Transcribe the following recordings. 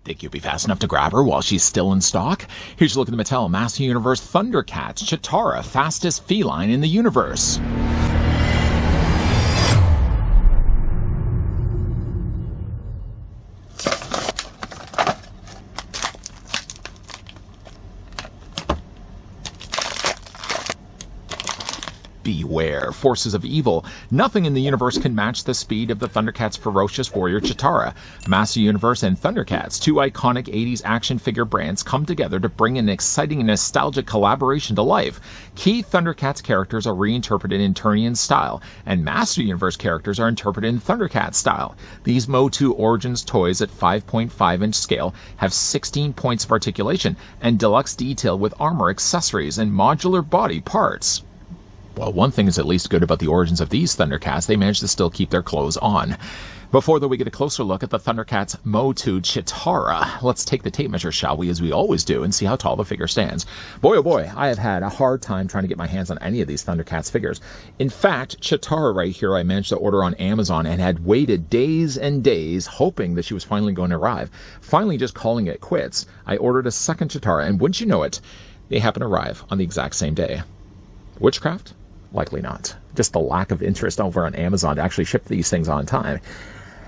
Think you'll be fast enough to grab her while she's still in stock? Here's a look at the Mattel Master Universe ThunderCats Cheetara, fastest feline in the universe. Beware, forces of evil. Nothing in the universe can match the speed of the ThunderCats' ferocious warrior Cheetara. Master Universe and ThunderCats, two iconic 80s action figure brands, come together to bring an exciting and nostalgic collaboration to life. Key ThunderCats characters are reinterpreted in Eternian style, and Master Universe characters are interpreted in ThunderCats style. These Mo2 Origins toys at 5.5-inch scale have 16 points of articulation and deluxe detail with armor, accessories, and modular body parts. Well, one thing is at least good about the origins of these ThunderCats, they managed to still keep their clothes on. Before though we get a closer look at the ThunderCats Mo2 Cheetara, let's take the tape measure, shall we, as we always do, and see how tall the figure stands. Boy, oh boy, I have had a hard time trying to get my hands on any of these ThunderCats figures. In fact, Cheetara right here I managed to order on Amazon and had waited days and days hoping that she was finally going to arrive. Finally just calling it quits, I ordered a second Cheetara, and wouldn't you know it, they happen to arrive on the exact same day. Witchcraft? Likely not. Just the lack of interest over on Amazon to actually ship these things on time.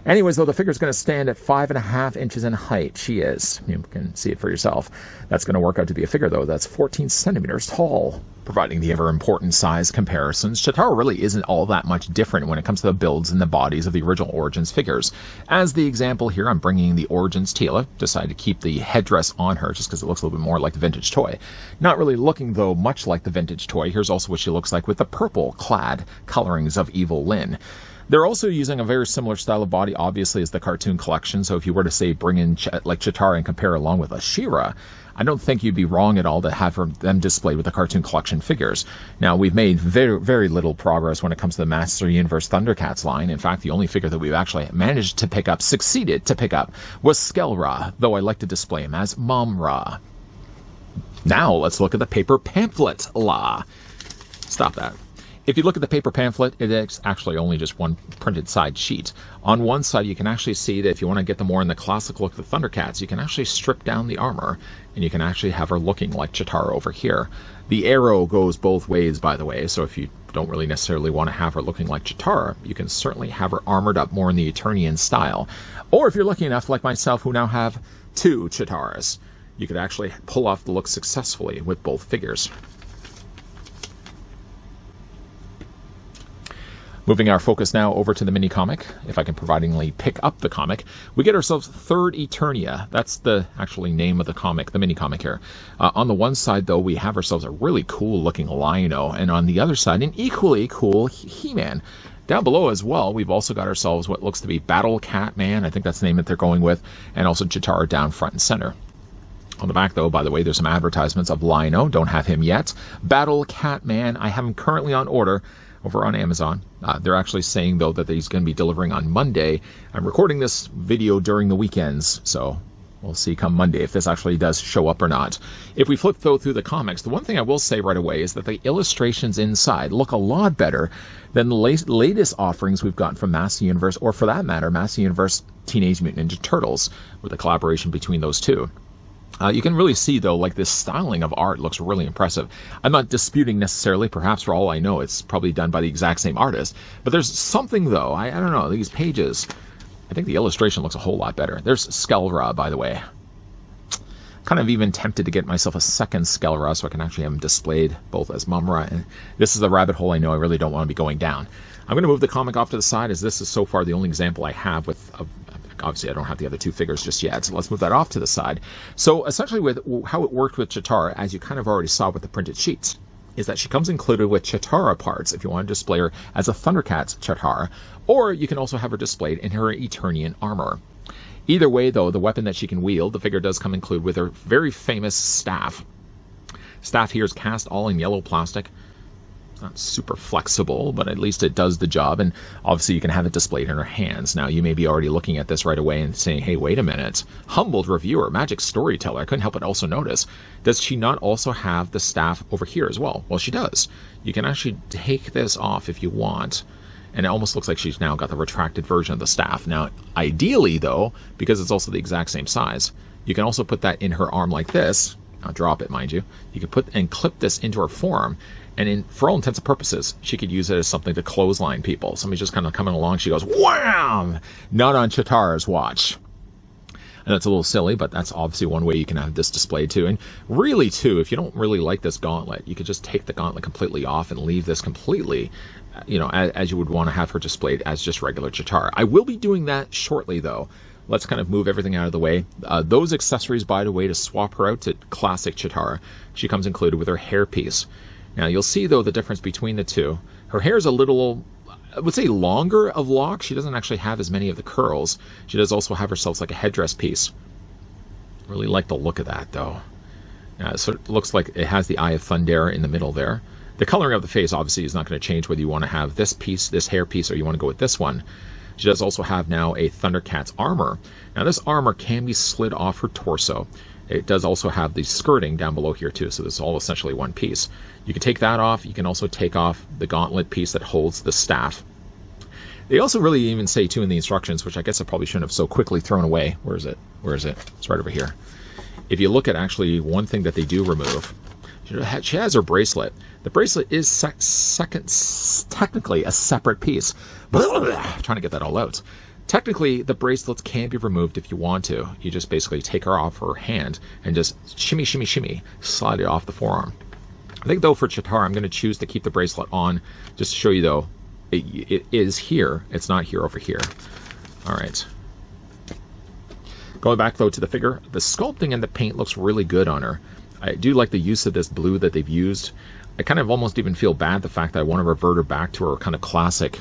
Anyways, though, the figure's going to stand at 5.5 inches in height. She is. You can see it for yourself. That's going to work out to be a figure, though, that's 14 centimeters tall. Providing the ever-important size comparisons, Cheetara really isn't all that much different when it comes to the builds and the bodies of the original Origins figures. As the example here, I'm bringing the Origins Tila. Decided to keep the headdress on her just because it looks a little bit more like the vintage toy. Not really looking, though, much like the vintage toy. Here's also what she looks like with the purple-clad colorings of Evil Lyn. They're also using a very similar style of body, obviously, as the cartoon collection. So if you were to, say, bring in like Cheetara and compare along with a She-Ra, I don't think you'd be wrong at all to have them displayed with the cartoon collection figures. Now, we've made very, very little progress when it comes to the Master Universe ThunderCats line. In fact, the only figure that we've actually managed to pick up, succeeded to pick up, was Skell-Ra, though I like to display him as Mom-Ra. Now, let's look at the paper pamphlet law. Stop that. If you look at the paper pamphlet, it is actually only just one printed side sheet. On one side, you can actually see that if you want to get the more in the classic look of the ThunderCats, you can actually strip down the armor, and you can actually have her looking like Cheetara over here. The arrow goes both ways, by the way, so if you don't really necessarily want to have her looking like Cheetara, you can certainly have her armored up more in the Eternian style. Or if you're lucky enough, like myself, who now have two Cheetaras, you could actually pull off the look successfully with both figures. Moving our focus now over to the mini comic, if I can providingly pick up the comic, we get ourselves Third Eternia. That's the actually name of the comic, the mini comic here. On the one side, though, we have ourselves a really cool looking Lion-O, and on the other side, an equally cool He-Man. Down below as well, we've also got ourselves what looks to be Battle Cat Man, I think that's the name that they're going with, and also Cheetara down front and center. On the back, though, by the way, there's some advertisements of Lion-O. Don't have him yet. Battle Cat Man, I have him currently on order over on Amazon. They're actually saying, though, that he's going to be delivering on Monday. I'm recording this video during the weekends, so we'll see come Monday if this actually does show up or not. If we flip, though, through the comics, the one thing I will say right away is that the illustrations inside look a lot better than the latest offerings we've gotten from Master Universe, or for that matter, Master Universe Teenage Mutant Ninja Turtles, with the collaboration between those two. You can really see, though, like this styling of art looks really impressive. I'm not disputing necessarily, perhaps for all I know, it's probably done by the exact same artist. But there's something, though, I don't know, these pages, I think the illustration looks a whole lot better. There's Skell-Ra, by the way. Kind of even tempted to get myself a second Skell-Ra so I can actually have them displayed both as Mom-Ra. And this is the rabbit hole I know I really don't want to be going down. I'm going to move the comic off to the side, as this is so far the only example I have with obviously I don't have the other two figures just yet, so let's move that off to the side. So essentially with how it worked with Cheetara, as you kind of already saw with the printed sheets, is that she comes included with Cheetara parts if you want to display her as a ThunderCats Cheetara, or you can also have her displayed in her Eternian armor. Either way, though, the weapon that she can wield, the figure does come included with her very famous staff. Staff here is cast all in yellow plastic. Not super flexible, but at least it does the job, and obviously you can have it displayed in her hands. Now, you may be already looking at this right away and saying, hey, wait a minute, humbled reviewer, magic storyteller, I couldn't help but also notice, does she not also have the staff over here as well? Well, she does. You can actually take this off if you want, and it almost looks like she's now got the retracted version of the staff. Now, ideally, though, because it's also the exact same size, You can also put that in her arm like this. I'll drop it, mind you. You can put and clip this into her forearm, and for all intents and purposes, she could use it as something to clothesline people. Somebody's just kind of coming along, she goes, wham! Not on Cheetara's watch. And that's a little silly, but that's obviously one way you can have this displayed too. And really too, if you don't really like this gauntlet, you could just take the gauntlet completely off and leave this completely, as you would want to have her displayed as just regular Cheetara. I will be doing that shortly though. Let's kind of move everything out of the way. Those accessories, by the way, to swap her out to classic Cheetara, she comes included with her hairpiece. Now you'll see though the difference between the two. Her hair is a little, I would say, longer of locks. She doesn't actually have as many of the curls. She does also have herself like a headdress piece. Really like the look of that though. So it looks like it has the Eye of Thunder in the middle there. The coloring of the face obviously is not going to change whether you want to have this piece, this hair piece, or you want to go with this one. She does also have now a ThunderCats armor. Now this armor can be slid off her torso. It does also have the skirting down below here too, so this is all essentially one piece. You can take that off. You can also take off the gauntlet piece that holds the staff. They also really even say too in the instructions, which I guess I probably shouldn't have so quickly thrown away. Where is it? Where is it? It's right over here. If you look at actually one thing that they do remove, she has her bracelet. The bracelet is technically a separate piece. Trying to get that all out. Technically, the bracelets can be removed if you want to. You just basically take her off her hand and just shimmy, shimmy, shimmy, slide it off the forearm. I think though for Cheetara, I'm going to choose to keep the bracelet on, just to show you though, it is here. It's not here over here. All right. Going back though to the figure, the sculpting and the paint looks really good on her. I do like the use of this blue that they've used. I kind of almost even feel bad the fact that I want to revert her back to her kind of classic,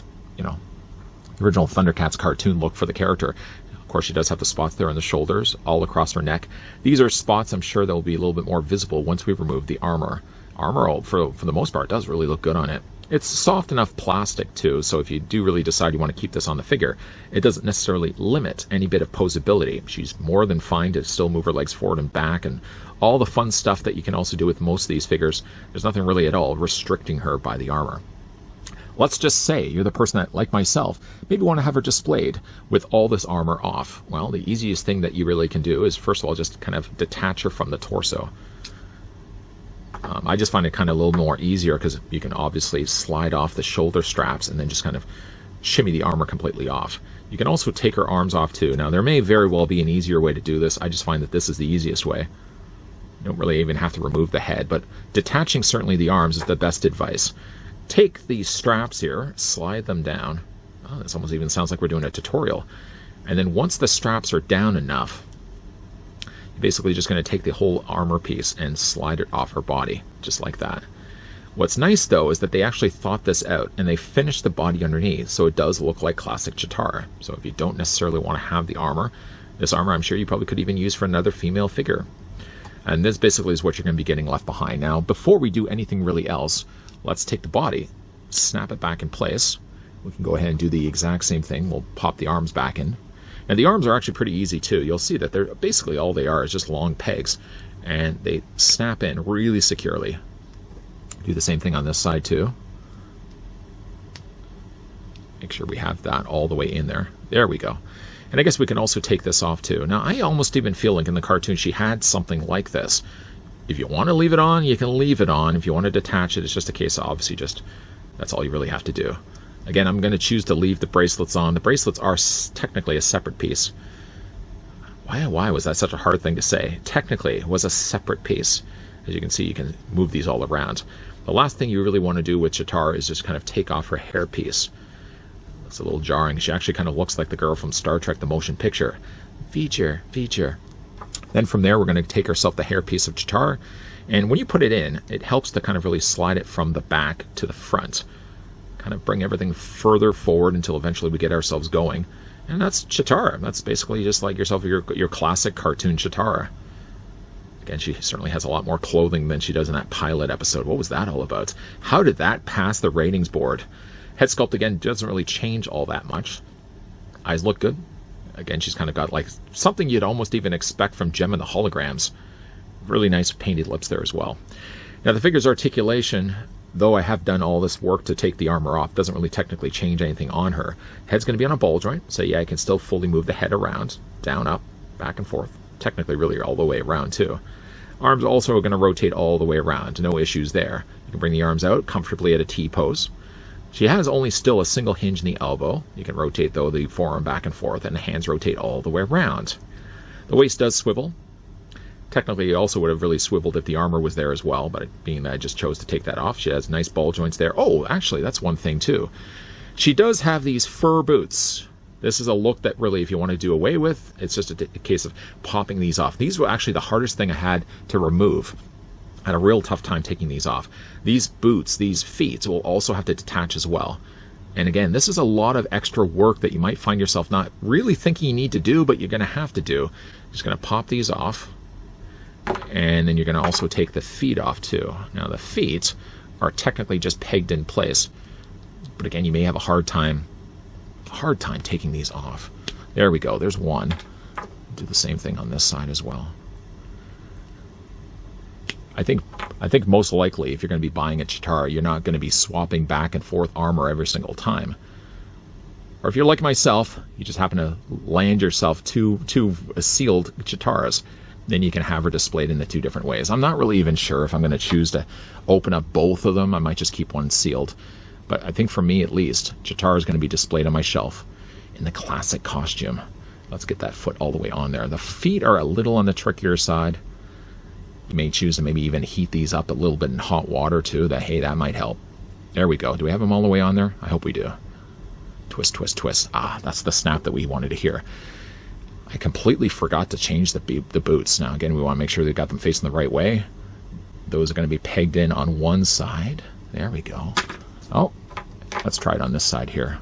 original ThunderCats cartoon look for the character. Of course, she does have the spots there on the shoulders, all across her neck. These are spots I'm sure that will be a little bit more visible once we remove the armor. Armor, for the most part, does really look good on it. It's soft enough plastic too, so if you do really decide you want to keep this on the figure, it doesn't necessarily limit any bit of posability. She's more than fine to still move her legs forward and back, and all the fun stuff that you can also do with most of these figures. There's nothing really at all restricting her by the armor. Let's just say you're the person that, like myself, maybe want to have her displayed with all this armor off. Well, the easiest thing that you really can do is, first of all, just kind of detach her from the torso. I just find it kind of a little more easier because you can obviously slide off the shoulder straps and then just kind of shimmy the armor completely off. You can also take her arms off too. Now, there may very well be an easier way to do this. I just find that this is the easiest way. You don't really even have to remove the head, but detaching certainly the arms is the best advice. Take these straps here, slide them down. Oh, this almost even sounds like we're doing a tutorial. And then once the straps are down enough, you're basically just going to take the whole armor piece and slide it off her body, just like that. What's nice though is that they actually thought this out and they finished the body underneath, so it does look like classic Cheetara. So if you don't necessarily want to have the armor, this armor I'm sure you probably could even use for another female figure. And this basically is what you're going to be getting left behind. Now, before we do anything really else, let's take the body, snap it back in place. We can go ahead and do the exact same thing. We'll pop the arms back in. And the arms are actually pretty easy too. You'll see that they're basically all they are is just long pegs. And they snap in really securely. Do the same thing on this side too. Make sure we have that all the way in there. There we go. And I guess we can also take this off too. Now, I almost even feel like in the cartoon she had something like this. If you want to leave it on, you can leave it on. If you want to detach it, it's just a case of obviously just, that's all you really have to do. Again, I'm going to choose to leave the bracelets on. The bracelets are technically a separate piece. Why was that such a hard thing to say? Technically, it was a separate piece. As you can see, you can move these all around. The last thing you really want to do with Cheetara is just kind of take off her hair piece. It's a little jarring. She actually kind of looks like the girl from Star Trek, the motion picture. Feature. Then from there, we're going to take ourselves the hair piece of Cheetara. And when you put it in, it helps to kind of really slide it from the back to the front. Kind of bring everything further forward until eventually we get ourselves going. And that's Cheetara. That's basically just like yourself, your classic cartoon Cheetara. Again, she certainly has a lot more clothing than she does in that pilot episode. What was that all about? How did that pass the ratings board? Head sculpt, again, doesn't really change all that much. Eyes look good. Again, she's kind of got like something you'd almost even expect from Gem and the Holograms. Really nice painted lips there as well. Now, the figure's articulation, though I have done all this work to take the armor off, doesn't really technically change anything on her. Head's going to be on a ball joint, so yeah, I can still fully move the head around, down, up, back and forth, technically really all the way around too. Arms also are going to rotate all the way around. No issues there. You can bring the arms out comfortably at a T pose. She has only still a single hinge in the elbow. You can rotate, though, the forearm back and forth, and the hands rotate all the way around. The waist does swivel. Technically, it also would have really swiveled if the armor was there as well, but being that I just chose to take that off, she has nice ball joints there. Oh, actually, that's one thing, too. She does have these fur boots. This is a look that really, if you want to do away with, it's just a case of popping these off. These were actually the hardest thing I had to remove. I had a real tough time taking these off. These boots, these feet, will also have to detach as well. And again, this is a lot of extra work that you might find yourself not really thinking you need to do, but you're going to have to do. Just going to pop these off. And then you're going to also take the feet off too. Now the feet are technically just pegged in place. But again, you may have a hard time taking these off. There we go. There's one. Do the same thing on this side as well. I think most likely, if you're going to be buying a Cheetara, you're not going to be swapping back and forth armor every single time. Or if you're like myself, you just happen to land yourself two sealed Cheetaras, then you can have her displayed in the two different ways. I'm not really even sure if I'm going to choose to open up both of them. I might just keep one sealed. But I think for me, at least, Cheetara is going to be displayed on my shelf in the classic costume. Let's get that foot all the way on there. The feet are a little on the trickier side. You may choose to maybe even heat these up a little bit in hot water too. That might help. There we go. Do we have them all the way on there? I hope we do. Twist, twist, twist. Ah, that's the snap that we wanted to hear. I completely forgot to change the boots. Now again, we want to make sure they've got them facing the right way. Those are going to be pegged in on one side. There we go. Oh, let's try it on this side here.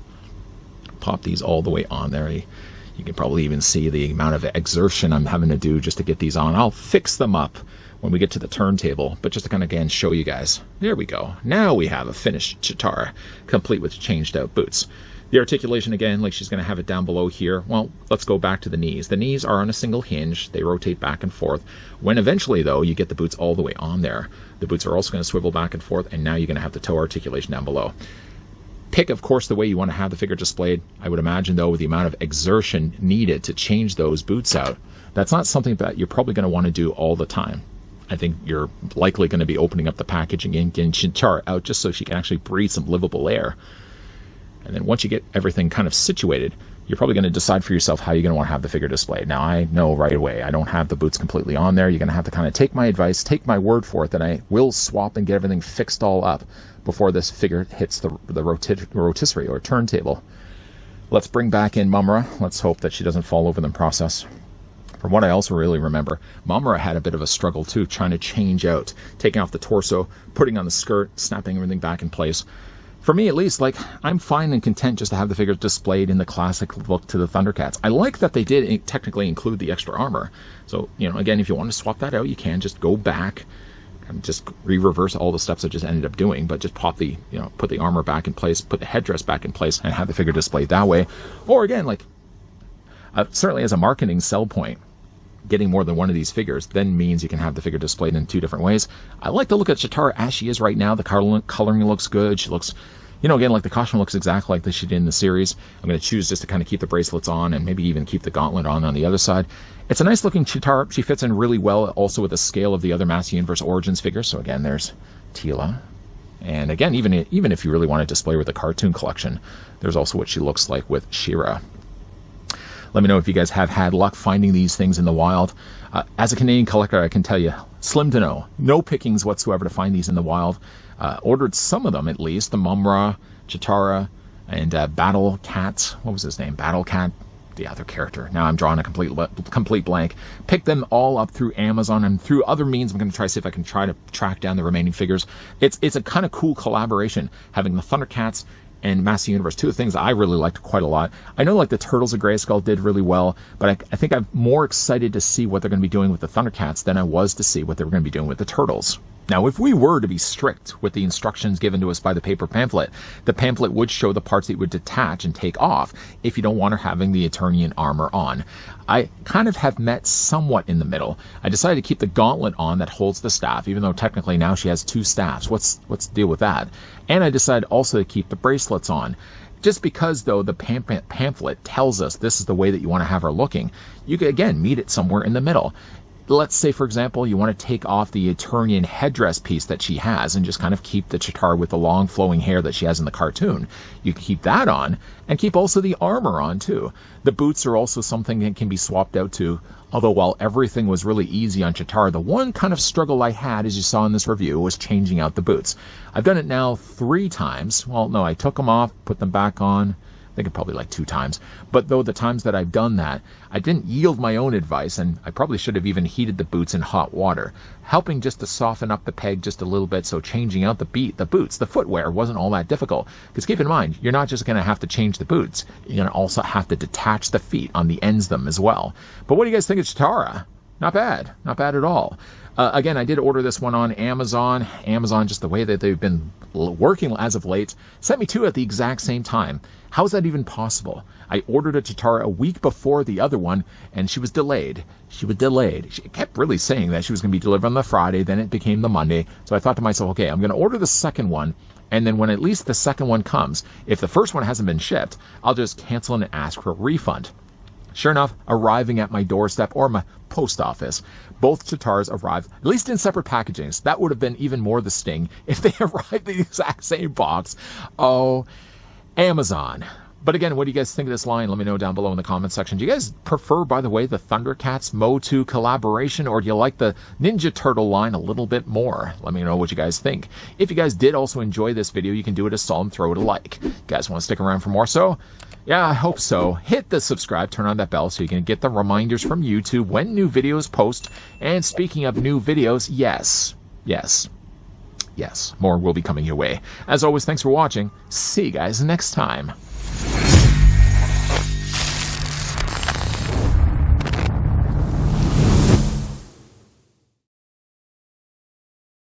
Pop these all the way on there. You can probably even see the amount of exertion I'm having to do just to get these on. I'll fix them up when we get to the turntable, but just to kind of again show you guys. There we go. Now we have a finished Cheetara, complete with changed out boots. The articulation again, like she's going to have it down below here. Well, let's go back to the knees. The knees are on a single hinge. They rotate back and forth. When eventually, though, you get the boots all the way on there, the boots are also going to swivel back and forth, and now you're going to have the toe articulation down below. Pick, of course, the way you want to have the figure displayed. I would imagine, though, with the amount of exertion needed to change those boots out, that's not something that you're probably going to want to do all the time. I think you're likely going to be opening up the packaging and getting Cheetara out just so she can actually breathe some livable air. And then once you get everything kind of situated, you're probably going to decide for yourself how you're going to want to have the figure displayed. Now, I know right away I don't have the boots completely on there. You're going to have to kind of take my advice, take my word for it that I will swap and get everything fixed all up before this figure hits the rotisserie or turntable. Let's bring back in Mummura. Let's hope that she doesn't fall over in the process. From what I also really remember, Mummura had a bit of a struggle too, trying to change out, taking off the torso, putting on the skirt, snapping everything back in place. For me, at least, like, I'm fine and content just to have the figure displayed in the classic look to the Thundercats. I like that they did technically include the extra armor. So, you know, again, if you want to swap that out, you can just go back and just reverse all the steps I just ended up doing, but just pop the, you know, put the armor back in place, put the headdress back in place, and have the figure displayed that way. Or again, like, certainly as a marketing sell point, getting more than one of these figures then means you can have the figure displayed in two different ways. I like to look at Cheetara as she is right now. The coloring looks good. She looks, you know, again, like the costume looks exactly like she did in the series. I'm going to choose just to kind of keep the bracelets on and maybe even keep the gauntlet on the other side. It's a nice looking Cheetara. She fits in really well also with the scale of the other Master Universe Origins figures. So again, there's Teela. And again, even if you really want to display with the cartoon collection, there's also what she looks like with She-Ra. Let me know if you guys have had luck finding these things in the wild. As a Canadian collector, I can tell you, slim to no pickings whatsoever to find these in the wild. Ordered some of them at least, the Mummura, Cheetara, and Battle Cat. What was his name? Battle Cat, the other character. Now I'm drawing a complete blank. Picked them all up through Amazon and through other means. I'm going to try to see if I can try to track down the remaining figures. It's a kind of cool collaboration, having the Thundercats and Master Universe, two things I really liked quite a lot. I know like the Turtles of Grayskull did really well, but I think I'm more excited to see what they're going to be doing with the Thundercats than I was to see what they were going to be doing with the Turtles. Now, if we were to be strict with the instructions given to us by the paper pamphlet, the pamphlet would show the parts that you would detach and take off if you don't want her having the Eternian armor on. I kind of have met somewhat in the middle. I decided to keep the gauntlet on that holds the staff, even though technically now she has two staffs. What's the deal with that? And I decided also to keep the bracelets on. Just because, though, the pamphlet tells us this is the way that you want to have her looking, you could, again, meet it somewhere in the middle. Let's say, for example, you want to take off the Eternian headdress piece that she has and just kind of keep the Cheetara with the long flowing hair that she has in the cartoon. You can keep that on and keep also the armor on too. The boots are also something that can be swapped out too. Although while everything was really easy on Cheetara, the one kind of struggle I had, as you saw in this review, was changing out the boots. I've done it now 3 times. Well, no, I took them off, put them back on. I think probably like 2 times. But though the times that I've done that, I didn't yield my own advice, and I probably should have even heated the boots in hot water, helping just to soften up the peg just a little bit, so changing out the boots, the footwear, wasn't all that difficult. Because keep in mind, you're not just going to have to change the boots, you're going to also have to detach the feet on the ends of them as well. But what do you guys think of Cheetara? Not bad. Not bad at all. Again, I did order this one on Amazon. Amazon, just the way that they've been working as of late, sent me 2 at the exact same time. How is that even possible? I ordered a Cheetara a week before the other one, and she was delayed. She was delayed. She kept really saying that she was going to be delivered on the Friday, then it became the Monday. So I thought to myself, okay, I'm going to order the second one, and then when at least the second one comes, if the first one hasn't been shipped, I'll just cancel and ask for a refund. Sure enough, arriving at my doorstep or my post office, both Cheetaras arrived, at least in separate packagings. That would have been even more the sting if they arrived in the exact same box. Oh, Amazon. But again, what do you guys think of this line? Let me know down below in the comment section. Do you guys prefer, by the way, the ThunderCats Motu collaboration, or do you like the Ninja Turtle line a little bit more? Let me know what you guys think. If you guys did also enjoy this video, you can do it a solid, throw it a like. You guys want to stick around for more? So yeah, I hope so. Hit the subscribe, turn on that bell so you can get the reminders from YouTube when new videos post. And speaking of new videos, yes, more will be coming your way. As always, thanks for watching. See you guys next time.